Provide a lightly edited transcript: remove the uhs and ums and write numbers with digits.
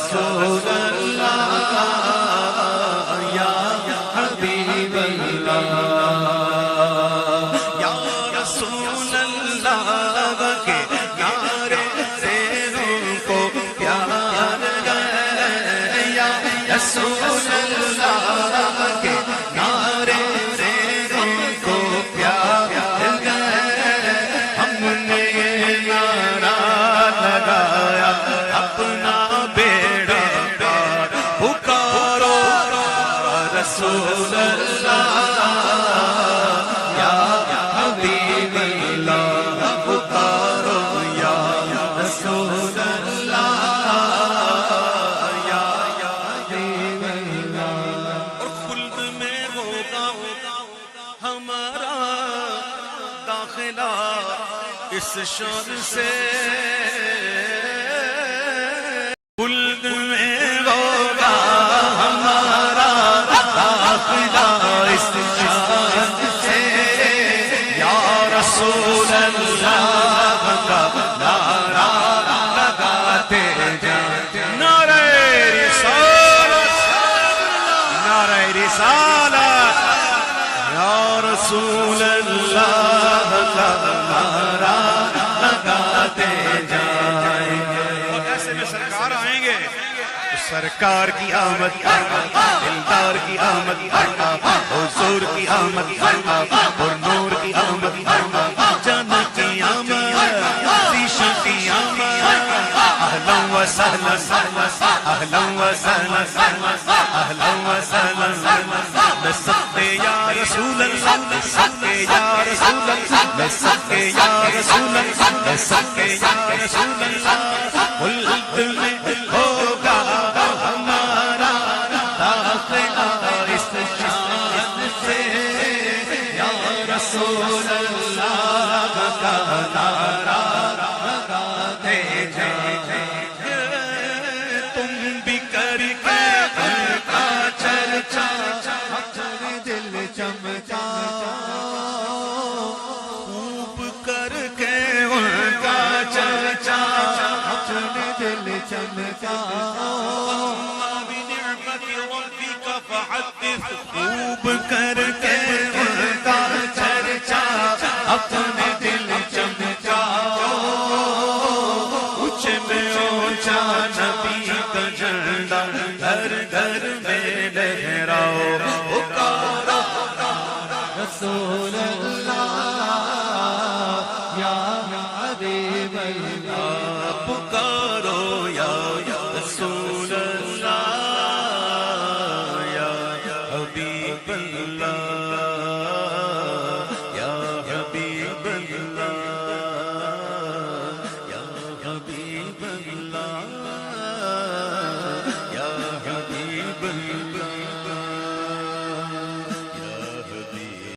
رسول اللہ یا حبیب اللہ یا رسول اللہ کے نعرے سے روح کو پیار گئے یا رسول اللہ کے نعرے سے روح کو پیار گئے ہم نے یہ نعرہ لگایا اپنا بیڑا پار پکارو رسول اللہ یا حبیب اللہ پکارو یا رسول اللہ یا حبیب اللہ اور خلد میں ہوگا ہمارا داخلہ اس شور سے خلد میں ہوگا ہمارا داخلہ اس شان سے یا رسول اللہ کا نعرہ لگاتے جائیں نعرہ رسالت نعرہ رسالت یا رسول اللہ کا نعرہ لگاتے جائیں اور ایسے میں سرکار آئیں گے سرکار کی آمد دلدار کی آمد حضور کی آمد اور نور کی آمد جنت کی آمد ذیشن کی آمد اہلا و سہلا اہلا و سہلا اہلا و سہلا میں سکتے یا رسول اللہ میں سکتے یا رسول اللہ میں سکتے یا رسول اللہ میں سکتے یا رسول اللہ خلد میں ہوگا ہمارا داخلہ اس شان سے یا رسول اللہ کا نعرہ لگاتے جائیں تم بھی کر کے ان کا چرچا اپنے دل چمکا خوب کر کے ان کا چرچا اپنے دل چمکا خوب کر کے ان کا چرچا اپنے دل چمکا اونچے میں اونچا نبی کا جھنڈا گھر گھر میں لہراؤ پکارو رسول اللہ یا حبیب اللہ پکارو یا رسول اللہ یا حبیب اللہ یا حبیب اللہ